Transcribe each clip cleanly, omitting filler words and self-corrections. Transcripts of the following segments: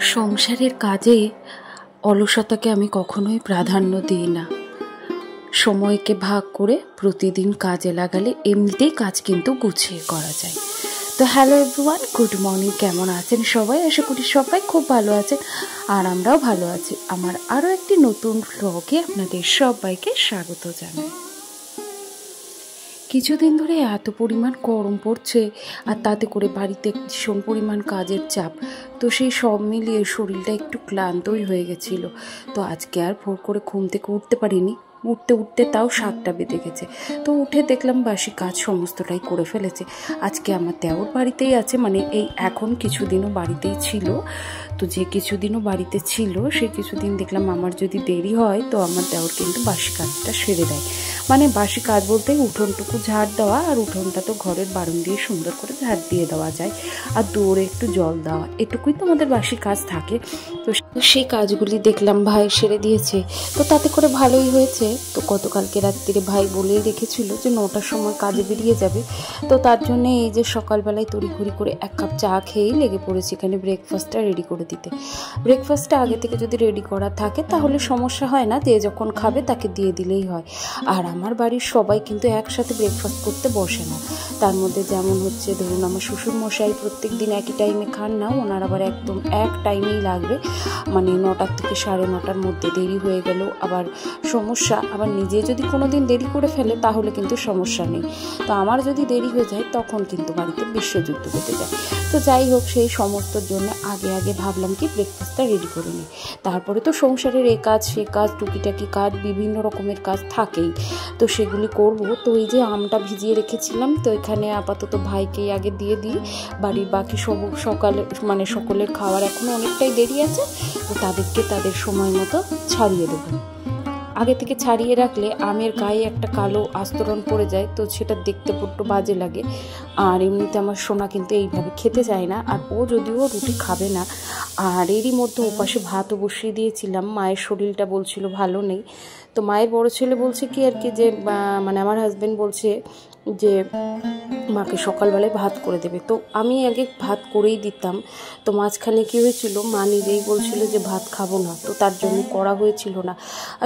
সংসারের কাজে অলসতাকে আমি কখনোই প্রাধান্য দিই না। সময়কে ভাগ করে প্রতিদিন কাজে লাগালে এমনিতেই কাজ কিন্তু গুছিয়ে করা যায়। তো হ্যালো এভরিওয়ান, গুড মর্নিং। কেমন আছেন সবাই? আশা করি সবাই খুব ভালো আছেন, আর আমরাও ভালো আছি। আমার আরও একটি নতুন ব্লগে আপনাদের সবাইকে স্বাগত জানাই। কিছুদিন ধরে এত পরিমাণ গরম পড়ছে, আর তাতে করে বাড়িতে ভীষণ পরিমাণ কাজের চাপ, তো সেই সব মিলিয়ে শরীরটা একটু ক্লান্তই হয়ে গেছিল। তো আজকে আর ভোর করে ঘুম থেকে উঠতে পারিনি। উঠতে উঠতে তাও 7টা বেজে গেছে। তো উঠে দেখলাম বাসি কাজ সমস্তটাই করে ফেলেছে। আজকে আমার দেওর বাড়িতেই আছে, মানে এই এখন কিছুদিনও বাড়িতেই ছিল। তো যে কিছুদিনও বাড়িতে ছিল সে কিছুদিন দেখলাম আমার যদি দেরি হয় তো আমার দেওর কিন্তু বাসি কাজটা সেরে দেয়। মানে বাসি কাজ বলতে উঠোনটুকু ঝাড় দেওয়া, আর উঠোনটা তো ঘরের বারণ দিয়ে সুন্দর করে ঝাড় দিয়ে দেওয়া যায়, আর দৌড়ে একটু জল দেওয়া, এটুকুই তো আমাদের বাসি কাজ থাকে। তো সেই কাজগুলি দেখলাম ভাই সেরে দিয়েছে, তো তাতে করে ভালোই হয়েছে। তো গতকালকে রাত্রিরে ভাই বলেই রেখেছিল যে 9টার সময় কাজে বেরিয়ে যাবে। তো তার জন্য এই যে সকালবেলায় তড়িঘড়ি করে 1 কাপ চা খেয়েই লেগে পড়েছি এখানে ব্রেকফাস্টটা রেডি করে দিতে। ব্রেকফাস্টটা আগে থেকে যদি রেডি করা থাকে তাহলে সমস্যা হয় না, যে যখন খাবে তাকে দিয়ে দিলেই হয়। আর আমার বাড়ির সবাই কিন্তু একসাথে ব্রেকফাস্ট করতে বসে না। তার মধ্যে যেমন হচ্ছে ধরুন আমার শ্বশুর মশাই প্রত্যেক দিন একই টাইমে খান না, ওনার আবার একদম এক টাইমেই লাগবে, মানে 9টার থেকে 9:30টার মধ্যে। দেরি হয়ে গেল আবার সমস্যা, আবার নিজে যদি কোনো দিন দেরি করে ফেলে তাহলে কিন্তু সমস্যা নেই। তো আমার যদি দেরি হয়ে যায় তখন কিন্তু বাড়িতে বিশ্বযুদ্ধ বেঁধে যায়। তো যাই হোক, সেই সমস্তর জন্য আগে ভাবলাম কি ব্রেকফাস্টটা রেডি করে নিই। তারপরে তো সংসারের এ কাজ সে কাজ টুকিটাকি কাজ বিভিন্ন রকমের কাজ থাকেই, তো সেগুলি করব। তো এই যে আমটা ভিজিয়ে রেখেছিলাম, তো এখানে আপাতত ভাইকেই আগে দিয়ে দিই। বাড়ির বাকি সব সকালে মানে সকলের খাওয়ার এখনও অনেকটাই দেরি আছে, তো তাদেরকে তাদের সময় মতো ছাড়িয়ে দেবো। আগে থেকে ছাড়িয়ে রাখলে আমের গায়ে একটা কালো আস্তরণ পড়ে যায়, তো সেটা দেখতে বড্ড বাজে লাগে। আর এমনিতে আমার সোনা কিন্তু এইভাবে খেতে চায় না, আর ও যদিও রুটি খাবে না। আর এরই মধ্যে ওপাশে ভাতও বসিয়ে দিয়েছিলাম। মায়ের শরীরটা বলছিল ভালো নেই, তো মায়ের বড় ছেলে বলছে কি আর কি, যে মানে আমার হাজব্যান্ড বলছে যে মাকে সকালবেলায় ভাত করে দেবে। তো আমি আগে ভাত করেই দিতাম। তো মাঝখানে কী হয়েছিল, মা নিজেই বলছিল যে ভাত খাবো না, তো তার জন্য করা হয়েছিল না।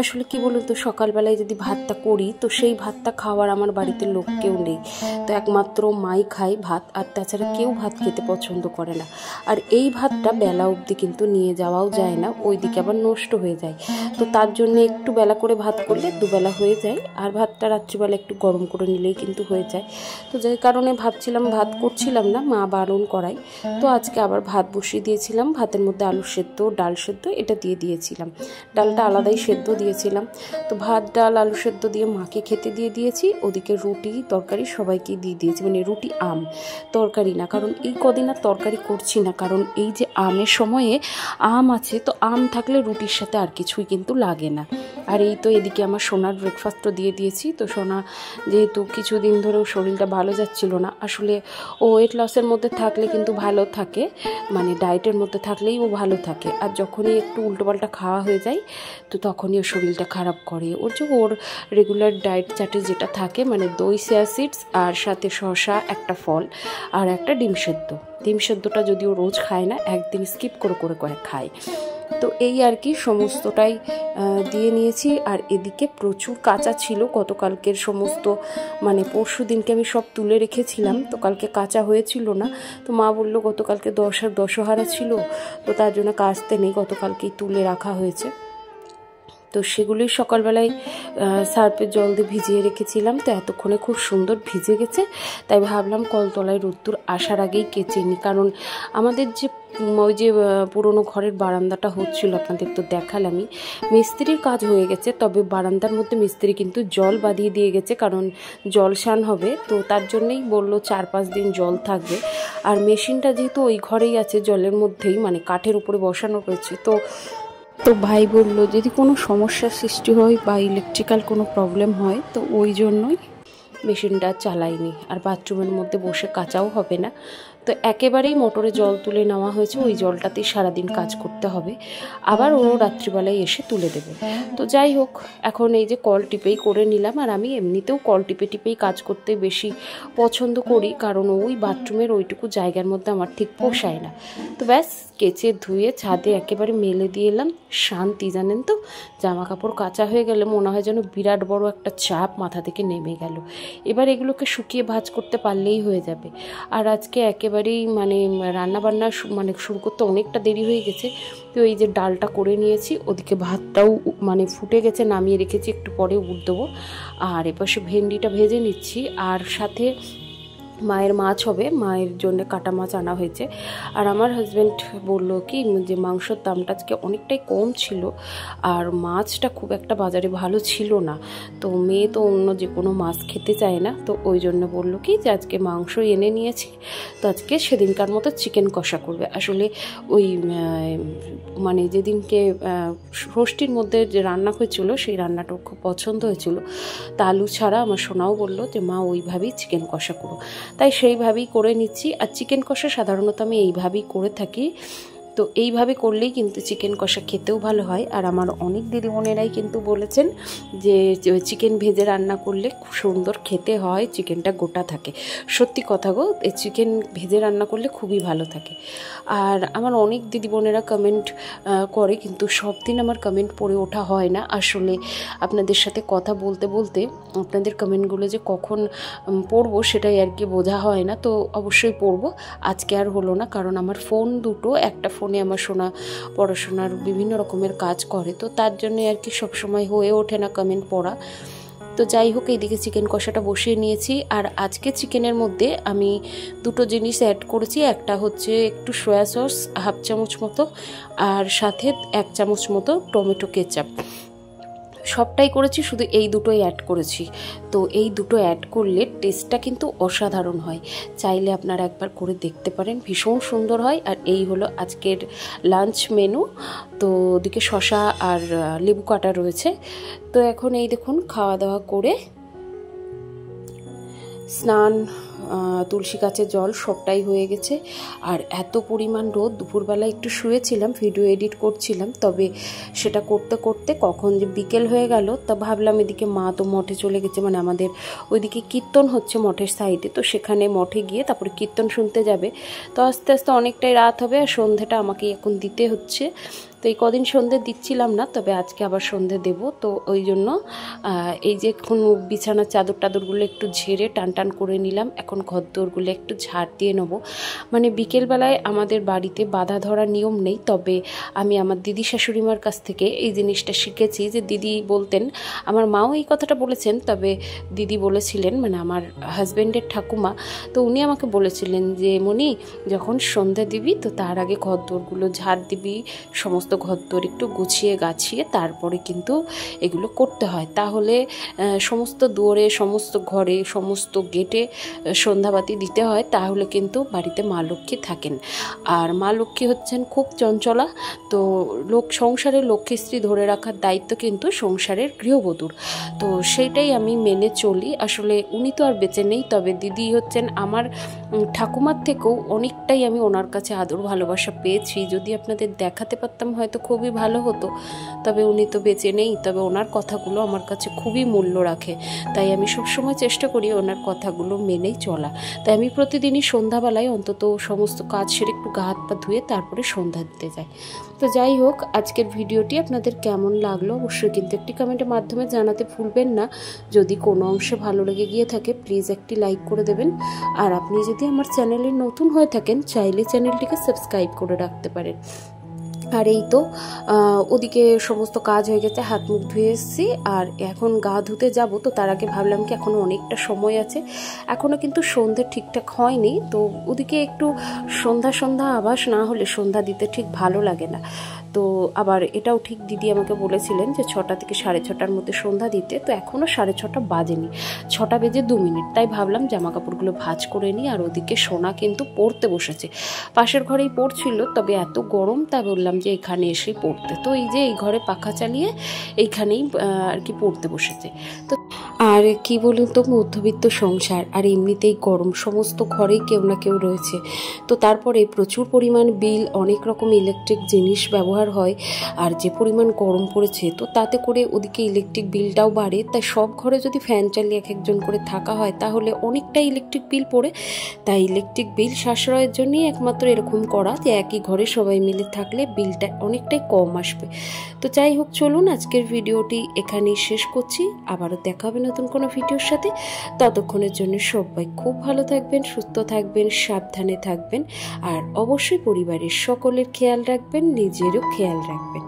আসলে কি বলুন তো, সকালবেলায় যদি ভাতটা করি তো সেই ভাতটা খাওয়ার আমার বাড়িতে লোক কেউ নেই, তো একমাত্র মাই খায় ভাত, আর তাছাড়া কেউ ভাত খেতে পছন্দ করে না। আর এই ভাতটা বেলা অবধি কিন্তু নিয়ে যাওয়াও যায় না, ওইদিকে আবার নষ্ট হয়ে যায়। তো তার জন্য একটু বেলা করে ভাত করলে দুবেলা হয়ে যায়, আর ভাতটা রাত্রিবেলা একটু গরম করে নিলেই কিন্তু হয়ে যায়। তো যাই কারণে ভাবছিলাম ভাত করছিলাম না, মা বারণ করায়। তো আজকে আবার ভাত বসিয়ে দিয়েছিলাম, ভাতের মধ্যে আলু সেদ্ধ ডাল সেদ্ধ এটা দিয়ে দিয়েছিলাম, ডালটা আলাদাই সেদ্ধ দিয়েছিলাম। তো ভাত ডাল আলু সেদ্ধ দিয়ে মাকে খেতে দিয়ে দিয়েছি, ওদিকে রুটি তরকারি সবাইকে দিয়ে দিয়েছি, মানে রুটি আম তরকারি না, কারণ এই কদিন আর তরকারি করছি না, কারণ এই যে আমের সময়ে আম আছে, তো আম থাকলে রুটির সাথে আর কিছুই কিন্তু লাগে না। আর এই তো এদিকে আমার সোনার ব্রেকফাস্টও দিয়ে দিয়েছি। তো সোনা যেহেতু কিছুদিন ধরেও শরীরটা ভালো যাচ্ছিল না, আসলে ও ওয়েট লসের মধ্যে থাকলে কিন্তু ভালো থাকে, মানে ডায়েটের মধ্যে থাকলেই ও ভালো থাকে, আর যখনই একটু উল্টোপাল্টা খাওয়া হয়ে যায় তো তখনই ওর শরীরটা খারাপ করে। ওর রেগুলার ডায়েট চার্টে যেটা থাকে, মানে দই চিয়া সিডস আর সাথে শসা, একটা ফল আর একটা ডিম সেদ্ধটা যদিও রোজ খায় না, একদিন স্কিপ করে খায়। তো এই আর কি সমস্তটাই দিয়ে নিয়েছি। আর এদিকে প্রচুর কাঁচা ছিল গতকালকের সমস্ত, মানে পরশু দিনকে আমি সব তুলে রেখেছিলাম, তো কালকে কাঁচা হয়েছিল না। তো মা বললো গতকালকে দশহারা ছিল, তো তার জন্য কাচতে নেই, গতকালকেই তুলে রাখা হয়েছে। তো সেগুলি সকালবেলায় সার্ফের জল দিয়ে ভিজিয়ে রেখেছিলাম, তো এতক্ষণে খুব সুন্দর ভিজে গেছে, তাই ভাবলাম কলতলায় রোদ্দুর আসার আগেই কেচে নিই। কারণ আমাদের যে ওই যে পুরোনো ঘরের বারান্দাটা হচ্ছিল, আপনাদের তো দেখালামই, মিস্ত্রির কাজ হয়ে গেছে, তবে বারান্দার মধ্যে মিস্ত্রি কিন্তু জল বাঁধিয়ে দিয়ে গেছে, কারণ জলসান হবে, তো তার জন্যেই বললো 4-5 দিন জল থাকবে। আর মেশিনটা যেহেতু ওই ঘরেই আছে জলের মধ্যেই, মানে কাঠের উপরে বসানো রয়েছে, তো ভাই বলল যদি কোনো সমস্যার সৃষ্টি হয় বা ইলেকট্রিক্যাল কোনো প্রবলেম হয়, তো ওই জন্যই মেশিনটা চালাইনি। আর বাথরুমের মধ্যে বসে কাচাও হবে না, তো একেবারেই মোটরে জল তুলে নেওয়া হয়েছে, ওই জলটাতেই সারাদিন কাজ করতে হবে, আবার ও রাত্রিবেলায় এসে তুলে দেবে। তো যাই হোক, এখন এই যে কল টিপেই করে নিলাম। আর আমি এমনিতেও কল টিপেই কাজ করতে বেশি পছন্দ করি, কারণ ওই বাথরুমের ওইটুকু জায়গার মধ্যে আমার ঠিক পোষায় না। তো ব্যাস কেচে ধুয়ে ছাদে একেবারে মেলে দিয়ে এলাম। শান্তি, জানেন তো, জামা কাপড় কাচা হয়ে গেলে মনে হয় যেন বিরাট বড় একটা চাপ মাথা থেকে নেমে গেল। এবার এগুলোকে শুকিয়ে ভাঁজ করতে পারলেই হয়ে যাবে। আর আজকে একেবারেই মানে রান্নাবান্না মানে শুরু করতে অনেকটা দেরি হয়ে গেছে। তো এই যে ডালটা করে নিয়েছি, ওদিকে ভাতটাও মানে ফুটে গেছে, নামিয়ে রেখেছি, একটু পরে উঠ দেবো। আর এপাশে ভেন্ডিটা ভেজে নিচ্ছি, আর সাথে মায়ের মাছ হবে, মায়ের জন্য কাটা মাছ আনা হয়েছে। আর আমার হাজব্যান্ড বললো কি যে মাংসের দামটা আজকে অনেকটাই কম ছিল, আর মাছটা খুব একটা বাজারে ভালো ছিল না। তো মেয়ে তো অন্য যে কোনো মাছ খেতে চায় না, তো ওই জন্য বললো কি যে আজকে মাংস এনে নিয়েছি, তো আজকে সেদিনকার মতো চিকেন কষা করবে। আসলে ওই মানে যেদিনকে ষষ্ঠীর মধ্যে যে রান্না হয়েছিল সেই রান্নাটা খুব পছন্দ হয়েছিল, তা আলু ছাড়া। আমার সোনাও বললো যে মা ওইভাবেই চিকেন কষা করো, তাই সেইভাবেই করে নিচ্ছি। আর চিকেন কষা সাধারণত আমি এইভাবেই করে থাকি, তো এইভাবে করলেই কিন্তু চিকেন কষা খেতেও ভালো হয়। আর আমার অনেক দিদিমণিরাই কিন্তু বলেছেন যে চিকেন ভেজে রান্না করলে খুব সুন্দর খেতে হয়, চিকেনটা গোটা থাকে। সত্যি কথা গো, এই চিকেন ভেজে রান্না করলে খুবই ভালো থাকে। আর আমার অনেক দিদিবোনেরা কমেন্ট করে, কিন্তু সব দিন আমার কমেন্ট পড়ে ওঠা হয় না। আসলে আপনাদের সাথে কথা বলতে বলতে আপনাদের কমেন্টগুলো যে কখন পড়বো সেটাই আর কি বোঝা হয় না। তো অবশ্যই পড়বো, আজকে আর হলো না, কারণ আমার ফোন দুটো, একটা ফোনে আমার সোনা পড়াশোনার বিভিন্ন রকমের কাজ করে, তো তার জন্য আর কি সবসময় হয়ে ওঠে না কমেন্ট পড়া। তো যাই হোক, এইদিকে চিকেন কষাটা বসিয়ে নিয়েছি। আর আজকে চিকেনের মধ্যে আমি দুটো জিনিস অ্যাড করেছি। একটা হচ্ছে একটু সয়া সস হাফ চামচ মতো, আর সাথে 1 চামচ মতো টমেটো কেচাপ। সবটাই করেছি, শুধু এই দুটোই অ্যাড করেছি। তো এই দুটো অ্যাড করলে টেস্টটা কিন্তু অসাধারণ হয়, চাইলে আপনারা একবার করে দেখতে পারেন, ভীষণ সুন্দর হয়। আর এই হলো আজকের লাঞ্চ মেনু। তো ওদিকে শসা আর লেবু কাটা রয়েছে। তো এখন এই দেখুন খাওয়া দাওয়া করে স্নান, তুলসী গাছের জল সবটাই হয়ে গেছে। আর এত পরিমাণ রোদ, দুপুরবেলা একটু শুয়েছিলাম, ভিডিও এডিট করছিলাম, তবে সেটা করতে করতে কখন যে বিকেল হয়ে গেল, তা ভাবলাম এদিকে মা তো মঠে চলে গেছে, মানে আমাদের ওইদিকে কীর্তন হচ্ছে মঠের সাইডে, তো সেখানে মঠে গিয়ে তারপরে কীর্তন শুনতে যাবে। তো আস্তে আস্তে অনেকটাই রাত হবে, আর সন্ধ্যাটা আমাকে এখন দিতে হচ্ছে। তো এই কদিন সন্ধে দিচ্ছিলাম না, তবে আজকে আবার সন্ধে দেব। তো ওই জন্য এই যে এখন বিছানার চাদর টাদরগুলো একটু ঝেড়ে টান টান করে নিলাম। এখন ঘরদোরগুলো একটু ঝাড় দিয়ে নেবো। মানে বিকেলবেলায় আমাদের বাড়িতে বাধা ধরার নিয়ম নেই, তবে আমি আমার দিদি শাশুড়িমার কাছ থেকে এই জিনিসটা শিখেছি। যে দিদি বলতেন, আমার মাও এই কথাটা বলেছেন, তবে দিদি বলেছিলেন, মানে আমার হাজব্যান্ডের ঠাকুমা, তো উনি আমাকে বলেছিলেন যে মনি, যখন সন্ধ্যা দিবি তো তার আগে ঘরদোরগুলো ঝাড় দিবি, সমস্ত ঘরদোর একটু গুছিয়ে গাছিয়ে তারপরে কিন্তু এগুলো করতে হয়। তাহলে সমস্ত দুয়ারে, সমস্ত ঘরে, সমস্ত গেটে সন্ধ্যাবাতি দিতে হয়, তাহলে কিন্তু বাড়িতে মা লক্ষ্মী থাকেন। আর মা লক্ষ্মী হচ্ছেন খুব চঞ্চলা, তো সংসারের লক্ষ্মী স্ত্রী ধরে রাখার দায়িত্ব কিন্তু সংসারের গৃহবধূর। তো সেইটাই আমি মেনে চলি। আসলে উনি তো আর বেঁচে নেই, তবে দিদি হচ্ছেন আমার ঠাকুমার থেকেও অনেকটাই আমি ওনার কাছে আদর ভালোবাসা পেয়েছি। যদি আপনাদের দেখাতে পারতাম হয়তো খুবই ভালো হতো, তবে উনি তো বেঁচে নেই, তবে ওনার কথাগুলো আমার কাছে খুবই মূল্য রাখে। তাই আমি সবসময় চেষ্টা করি ওনার কথাগুলো মেনেই চলা। তাই আমি প্রতিদিনই সন্ধ্যাবেলায় অন্তত সমস্ত কাজ সেরে একটু গা হাত পা ধুয়ে তারপরে সন্ধ্যা দিতে যাই। তো যাই হোক, আজকের ভিডিওটি আপনাদের কেমন লাগলো অবশ্যই কিন্তু একটি কমেন্টের মাধ্যমে জানাতে ভুলবেন না। যদি কোনো অংশে ভালো লেগে গিয়ে থাকে প্লিজ একটি লাইক করে দেবেন। আর আপনি যদি আমার চ্যানেলে নতুন হয়ে থাকেন, চাইলে চ্যানেলটিকে সাবস্ক্রাইব করে রাখতে পারেন। আর এই তো ওদিকে সমস্ত কাজ হয়ে গেছে, হাত মুখ ধুয়ে এসেছি, আর এখন গা ধুতে যাব। তো তার আগে ভাবলাম কি এখনও অনেকটা সময় আছে, এখনও কিন্তু সন্ধ্যে ঠিকঠাক হয়নি। তো ওদিকে একটু সন্ধ্যা সন্ধ্যা আভাস না হলে সন্ধ্যা দিতে ঠিক ভালো লাগে না। তো আবার এটাও ঠিক দিদি আমাকে বলেছিলেন যে 6টা থেকে 6:30টার মধ্যে সন্ধ্যা দিতে, তো এখনও 6:30 বাজেনি, 6টা বেজে 2 মিনিট। তাই ভাবলাম জামা কাপড়গুলো ভাঁজ করে নিই। আর ওদিকে সোনা কিন্তু পড়তে বসেছে, পাশের ঘরেই পড়ছিল, তবে এত গরম, তাই বললাম যে এখানে এসেই পড়তে। তো এই যে এই ঘরে পাখা চালিয়ে এইখানেই আর কি পড়তে বসেছে। তো আর কি বলুন তো, মধ্যবিত্ত সংসার, আর এমনিতেই গরম, সমস্ত ঘরেই কেউ না কেউ রয়েছে। তো তারপরে প্রচুর পরিমাণ বিল, অনেক রকম ইলেকট্রিক জিনিস ব্যবহার ব্যবহার হয় আর যে পরিমাণ গরম পড়েছে, তো তাতে করে ওদিকে ইলেকট্রিক বিলটাও বাড়ে। তাই সব ঘরে যদি ফ্যান চালিয়ে এক একজন করে থাকা হয় তাহলে অনেকটাই ইলেকট্রিক বিল পড়ে। তাই ইলেকট্রিক বিল সাশ্রয়ের জন্যই একমাত্র এরকম করা, যে একই ঘরে সবাই মিলে থাকলে বিলটা অনেকটাই কম আসবে। তো যাই হোক, চলুন আজকের ভিডিওটি এখানেই শেষ করছি। আবারও দেখা হবে নতুন কোনো ভিডিওর সাথে। ততক্ষণের জন্য সবাই খুব ভালো থাকবেন, সুস্থ থাকবেন, সাবধানে থাকবেন আর অবশ্যই পরিবারের সকলের খেয়াল রাখবেন, নিজেরও খেয়াল রাখবেন।